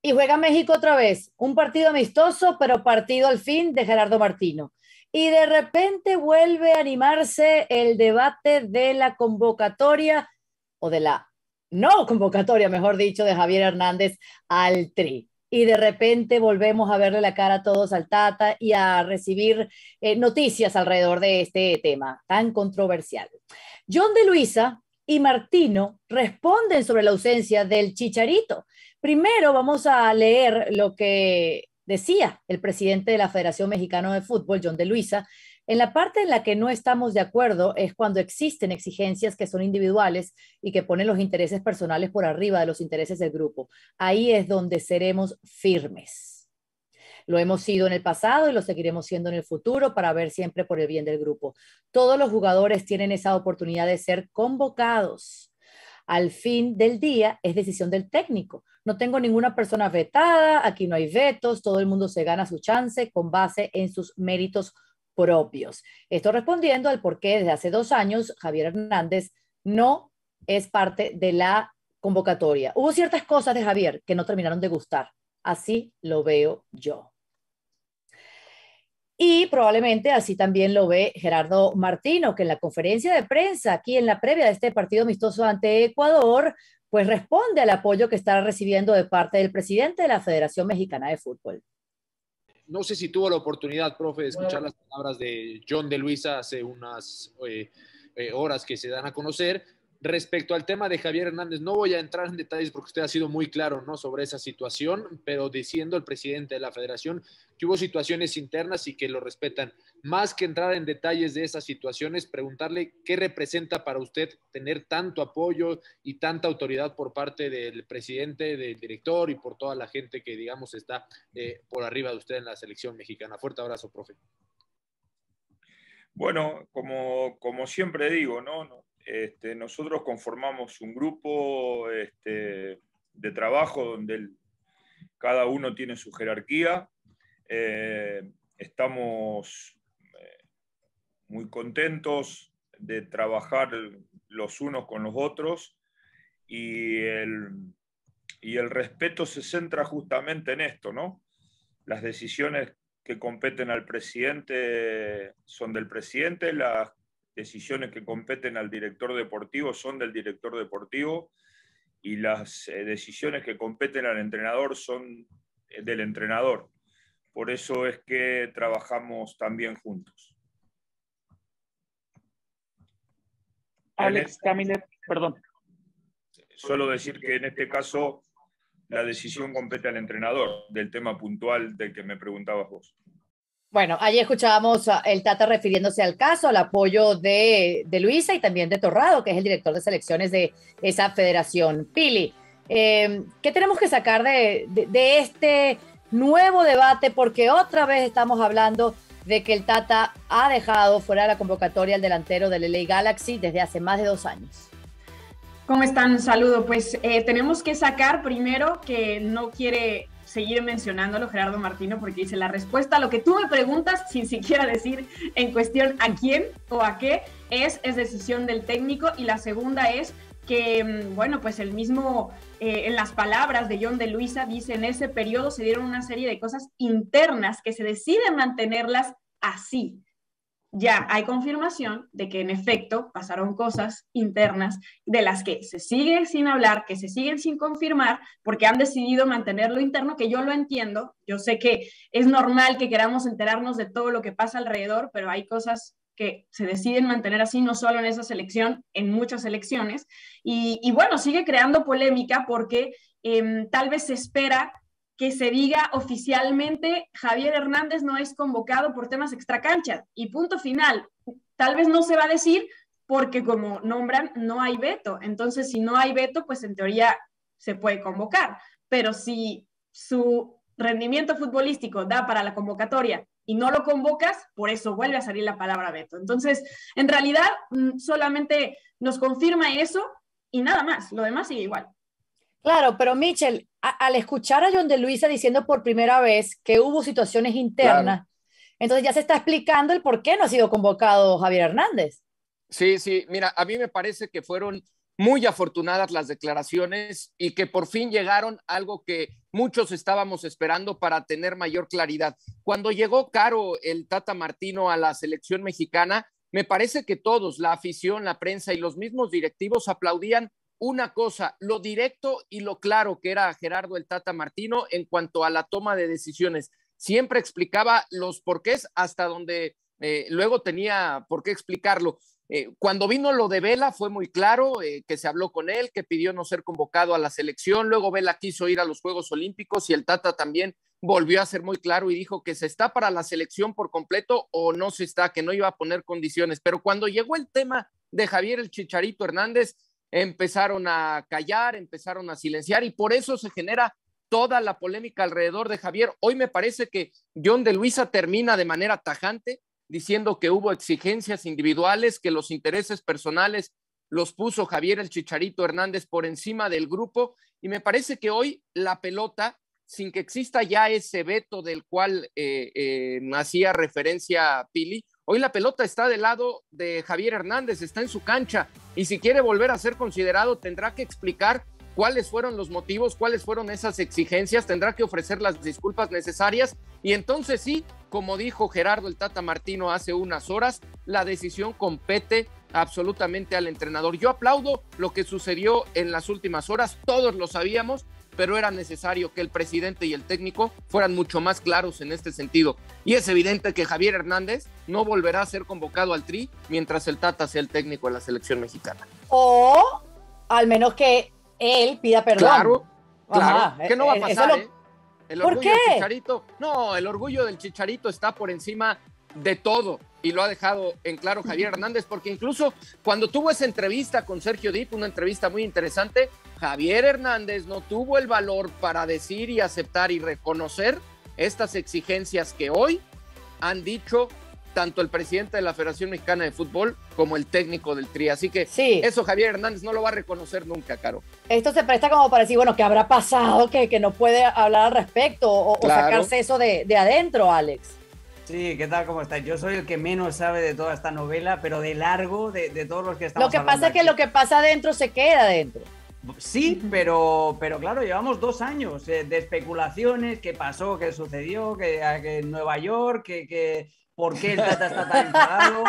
Y juega México otra vez, un partido amistoso, pero partido al fin de Gerardo Martino. Y de repente vuelve a animarse el debate de la convocatoria o de la no convocatoria, mejor dicho, de Javier Hernández al Tri. Y de repente volvemos a verle la cara a todos al Tata y a recibir noticias alrededor de este tema tan controversial. John de Luisa y Martino responden sobre la ausencia del Chicharito. Primero vamos a leer lo que decía el presidente de la Federación Mexicana de Fútbol, John de Luisa. En la parte en la que no estamos de acuerdo es cuando existen exigencias que son individuales y que ponen los intereses personales por arriba de los intereses del grupo. Ahí es donde seremos firmes. Lo hemos sido en el pasado y lo seguiremos siendo en el futuro para ver siempre por el bien del grupo. Todos los jugadores tienen esa oportunidad de ser convocados. Al fin del día es decisión del técnico. No tengo ninguna persona vetada, aquí no hay vetos, todo el mundo se gana su chance con base en sus méritos propios. Esto respondiendo al por qué desde hace 2 años Javier Hernández no es parte de la convocatoria. Hubo ciertas cosas de Javier que no terminaron de gustar. Así lo veo yo. Y probablemente así también lo ve Gerardo Martino, que en la conferencia de prensa, aquí en la previa de este partido amistoso ante Ecuador, pues responde al apoyo que está recibiendo de parte del presidente de la Federación Mexicana de Fútbol. No sé si tuvo la oportunidad, profe, de escuchar las palabras de John de Luisa hace unas horas que se dan a conocer. Respecto al tema de Javier Hernández, no voy a entrar en detalles porque usted ha sido muy claro, ¿no?, sobre esa situación, pero diciendo el presidente de la federación que hubo situaciones internas y que lo respetan. Más que entrar en detalles de esas situaciones, preguntarle qué representa para usted tener tanto apoyo y tanta autoridad por parte del presidente, del director y por toda la gente que, digamos, está por arriba de usted en la selección mexicana. Fuerte abrazo, profe. Bueno, como siempre digo, ¿no? Nosotros conformamos un grupo de trabajo donde cada uno tiene su jerarquía. Estamos muy contentos de trabajar los unos con los otros y el respeto se centra justamente en esto, ¿no? Las decisiones que competen al presidente son del presidente, las decisiones que competen al director deportivo son del director deportivo y las decisiones que competen al entrenador son del entrenador. Por eso es que trabajamos también juntos. Alex Caminer, perdón. Solo decir que en este caso la decisión compete al entrenador del tema puntual del que me preguntabas vos. Bueno, allí escuchábamos el Tata refiriéndose al caso, al apoyo de Luisa y también de Torrado, que es el director de selecciones de esa federación. Pili, ¿qué tenemos que sacar de este nuevo debate? Porque otra vez estamos hablando de que el Tata ha dejado fuera de la convocatoria al delantero del LA Galaxy desde hace más de 2 años. ¿Cómo están? Saludo. Pues tenemos que sacar primero que no quiere seguir mencionándolo Gerardo Martino porque dice la respuesta a lo que tú me preguntas sin siquiera decir en cuestión a quién o a qué es decisión del técnico. Y la segunda es que, bueno, pues el mismo, en las palabras de John de Luisa, dice en ese periodo se dieron una serie de cosas internas que se deciden mantenerlas así. Ya hay confirmación de que en efecto pasaron cosas internas de las que se siguen sin hablar, que se siguen sin confirmar, porque han decidido mantenerlo interno, que yo lo entiendo. Yo sé que es normal que queramos enterarnos de todo lo que pasa alrededor, pero hay cosas que se deciden mantener así, no solo en esa selección, en muchas selecciones. Y bueno, sigue creando polémica porque tal vez se espera que se diga oficialmente Javier Hernández no es convocado por temas extracancha y punto final. Tal vez no se va a decir porque como nombran no hay veto. Entonces, si no hay veto, pues en teoría se puede convocar. Pero si su rendimiento futbolístico da para la convocatoria y no lo convocas, por eso vuelve a salir la palabra veto. Entonces, en realidad, solamente nos confirma eso y nada más. Lo demás sigue igual. Claro, pero Michel, al escuchar a John de Luisa diciendo por primera vez que hubo situaciones internas, claro, entonces ya se está explicando el por qué no ha sido convocado Javier Hernández. Sí, mira, a mí me parece que fueron muy afortunadas las declaraciones y que por fin llegaron a algo que muchos estábamos esperando para tener mayor claridad. Cuando llegó Caro el Tata Martino a la selección mexicana, me parece que todos, la afición, la prensa y los mismos directivos aplaudían una cosa, lo directo y lo claro que era Gerardo el Tata Martino en cuanto a la toma de decisiones. Siempre explicaba los porqués hasta donde luego tenía por qué explicarlo. Cuando vino lo de Vela fue muy claro, que se habló con él, que pidió no ser convocado a la selección, luego Vela quiso ir a los Juegos Olímpicos y el Tata también volvió a ser muy claro y dijo que se está para la selección por completo o no se está, que no iba a poner condiciones. Pero cuando llegó el tema de Javier el Chicharito Hernández, empezaron a callar, empezaron a silenciar y por eso se genera toda la polémica alrededor de Javier. Hoy me parece que John de Luisa termina de manera tajante diciendo que hubo exigencias individuales, que los intereses personales los puso Javier el Chicharito Hernández por encima del grupo, y me parece que hoy la pelota, sin que exista ya ese veto del cual hacía referencia Pili, hoy la pelota está del lado de Javier Hernández, está en su cancha, y si quiere volver a ser considerado tendrá que explicar cuáles fueron los motivos, cuáles fueron esas exigencias, tendrá que ofrecer las disculpas necesarias, y entonces sí, como dijo Gerardo el Tata Martino hace unas horas, la decisión compete absolutamente al entrenador. Yo aplaudo lo que sucedió en las últimas horas, todos lo sabíamos, pero era necesario que el presidente y el técnico fueran mucho más claros en este sentido. Y es evidente que Javier Hernández no volverá a ser convocado al Tri mientras el Tata sea el técnico de la selección mexicana. O al menos que él pida perdón. Claro, Ajá, que no va a pasar, El orgullo ¿Por qué? del Chicharito, no, el orgullo del Chicharito está por encima de todo y lo ha dejado en claro Javier Hernández, porque incluso cuando tuvo esa entrevista con Sergio Dip, una entrevista muy interesante, Javier Hernández no tuvo el valor para decir y aceptar y reconocer estas exigencias que hoy han dicho tanto el presidente de la Federación Mexicana de Fútbol como el técnico del Tri. Así que sí, eso Javier Hernández no lo va a reconocer nunca, Caro. Esto se presta como para decir, bueno, ¿qué habrá pasado que no puede hablar al respecto o sacarse eso de adentro, Alex? Sí, ¿qué tal? ¿Cómo estáis? Yo soy el que menos sabe de toda esta novela, pero de largo, de todos los que estamos hablando. Lo que pasa es que lo que pasa adentro se queda adentro. Sí, pero claro, llevamos 2 años de especulaciones, qué pasó, qué sucedió, que en Nueva York, que ¿por qué el Tata está tan enfadado?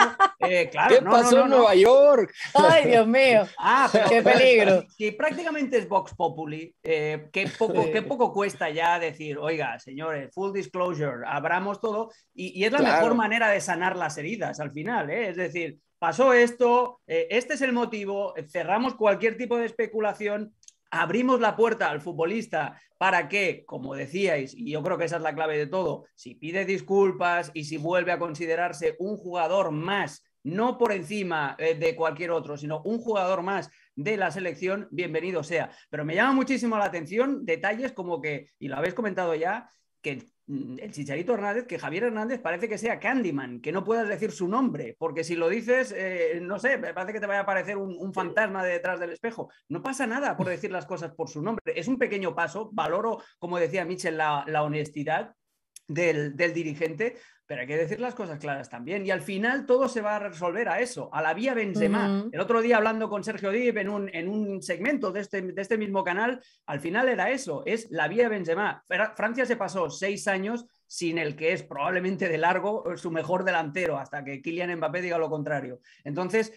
Claro, ¿qué pasó en Nueva York? Ay, Dios mío. Pero, qué peligro. Si prácticamente es Vox Populi, qué poco cuesta ya decir, oiga, señores, full disclosure, abramos todo, y es la mejor manera de sanar las heridas al final, ¿eh? Es decir, pasó esto, este es el motivo, cerramos cualquier tipo de especulación, abrimos la puerta al futbolista para que, como decíais, y yo creo que esa es la clave de todo, si pide disculpas y si vuelve a considerarse un jugador más, no por encima de cualquier otro, sino un jugador más de la selección, bienvenido sea. Pero me llama muchísimo la atención detalles como que, y lo habéis comentado ya, que el Chicharito Hernández, que Javier Hernández parece que sea Candyman, que no puedas decir su nombre, porque si lo dices, no sé, me parece que te vaya a aparecer un fantasma detrás del espejo. No pasa nada por decir las cosas por su nombre. Es un pequeño paso, valoro, como decía Michel, la honestidad del dirigente, pero hay que decir las cosas claras también, y al final todo se va a resolver a eso, a la vía Benzema. El otro día hablando con Sergio Dip en un segmento de este mismo canal, al final era eso, es la vía Benzema. Francia se pasó 6 años sin el que es probablemente de largo su mejor delantero, hasta que Kylian Mbappé diga lo contrario. Entonces,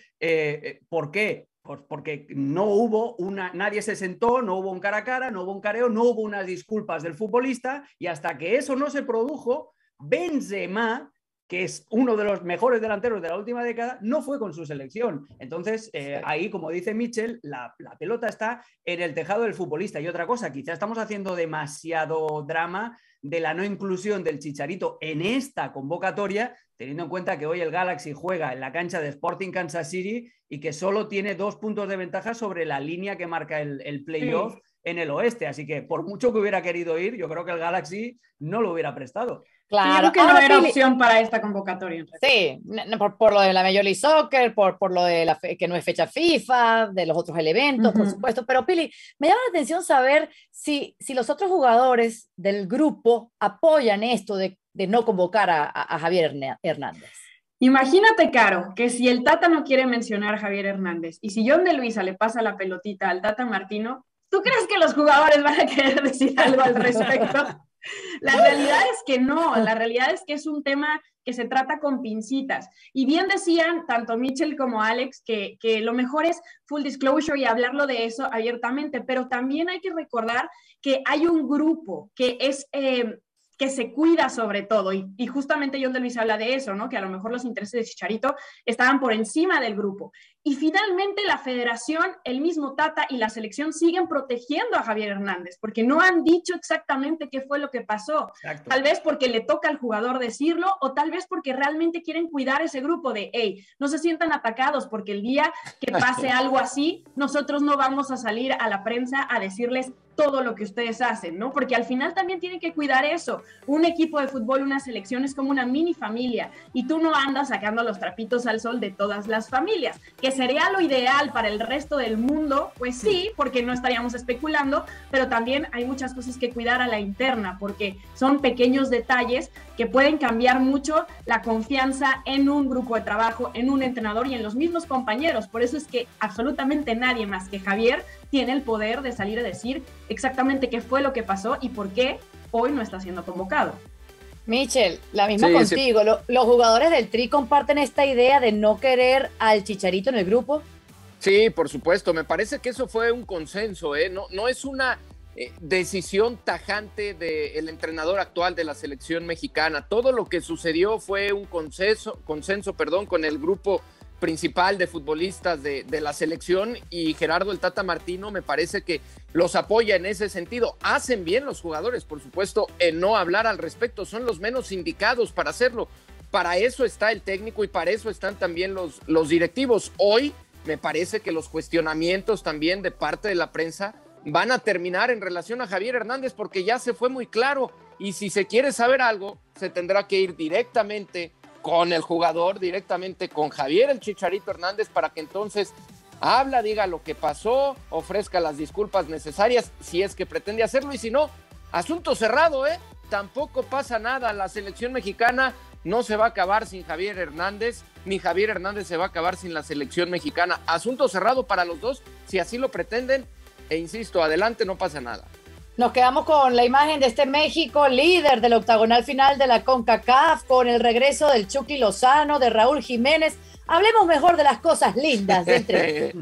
¿por qué? Pues porque no hubo nadie se sentó, no hubo un cara a cara, no hubo un careo, no hubo unas disculpas del futbolista, y hasta que eso no se produjo, Benzema, que es uno de los mejores delanteros de la última década, no fue con su selección. Entonces, ahí, como dice Michel, la pelota está en el tejado del futbolista. Y otra cosa, quizá estamos haciendo demasiado drama de la no inclusión del Chicharito en esta convocatoria, teniendo en cuenta que hoy el Galaxy juega en la cancha de Sporting Kansas City y que solo tiene 2 puntos de ventaja sobre la línea que marca el playoff en el oeste. Así que por mucho que hubiera querido ir, yo creo que el Galaxy no lo hubiera prestado. Claro, yo creo que no era opción para esta convocatoria. Sí, por lo de la Major League Soccer, por lo de que no es fecha FIFA, de los otros elementos, por supuesto. Pero Pili, me llama la atención saber si los otros jugadores del grupo apoyan esto de no convocar a Javier Hernández. Imagínate, Caro, que si el Tata no quiere mencionar a Javier Hernández y si John de Luisa le pasa la pelotita al Tata Martino, ¿Tú crees que los jugadores van a querer decir algo al respecto? La realidad es que no, la realidad es que es un tema que se trata con pincitas. Y bien decían tanto Mitchell como Alex que lo mejor es full disclosure y hablarlo de eso abiertamente, pero también hay que recordar que hay un grupo que es... que se cuida sobre todo, y justamente John de Luisa habla de eso, ¿no? Que a lo mejor los intereses de Chicharito estaban por encima del grupo. Y finalmente la federación, el mismo Tata y la selección siguen protegiendo a Javier Hernández, porque no han dicho exactamente qué fue lo que pasó. Exacto. Tal vez porque le toca al jugador decirlo, o tal vez porque realmente quieren cuidar ese grupo de, hey, no se sientan atacados, porque el día que pase algo así, nosotros no vamos a salir a la prensa a decirles todo lo que ustedes hacen, ¿no? Porque al final también tienen que cuidar eso. Un equipo de fútbol, una selección es como una mini familia y tú no andas sacando los trapitos al sol de todas las familias. ¿Que sería lo ideal para el resto del mundo? Pues sí, porque no estaríamos especulando, pero también hay muchas cosas que cuidar a la interna, porque son pequeños detalles que pueden cambiar mucho la confianza en un grupo de trabajo, en un entrenador y en los mismos compañeros. Por eso es que absolutamente nadie más que Javier tiene el poder de salir a decir exactamente qué fue lo que pasó y por qué hoy no está siendo convocado. Michel, la misma contigo. Sí. Los jugadores del Tri comparten esta idea de no querer al Chicharito en el grupo. Sí, por supuesto. Me parece que eso fue un consenso, ¿eh? No es una decisión tajante del entrenador actual de la selección mexicana. Todo lo que sucedió fue un consenso con el grupo principal de futbolistas de la selección, y Gerardo el Tata Martino me parece que los apoya en ese sentido. Hacen bien los jugadores, por supuesto, en no hablar al respecto, son los menos indicados para hacerlo. Para eso está el técnico y para eso están también los directivos. Hoy me parece que los cuestionamientos también de parte de la prensa van a terminar en relación a Javier Hernández, porque ya se fue muy claro, y si se quiere saber algo, se tendrá que ir directamente con el jugador, directamente con Javier el Chicharito Hernández, para que entonces diga lo que pasó, ofrezca las disculpas necesarias, si es que pretende hacerlo, y si no, asunto cerrado, tampoco pasa nada. La selección mexicana no se va a acabar sin Javier Hernández, ni Javier Hernández se va a acabar sin la selección mexicana. Asunto cerrado para los dos, si así lo pretenden, e insisto, adelante, no pasa nada. Nos quedamos con la imagen de este México líder del octagonal final de la CONCACAF, con el regreso del Chucky Lozano, de Raúl Jiménez. Hablemos mejor de las cosas lindas del Tri.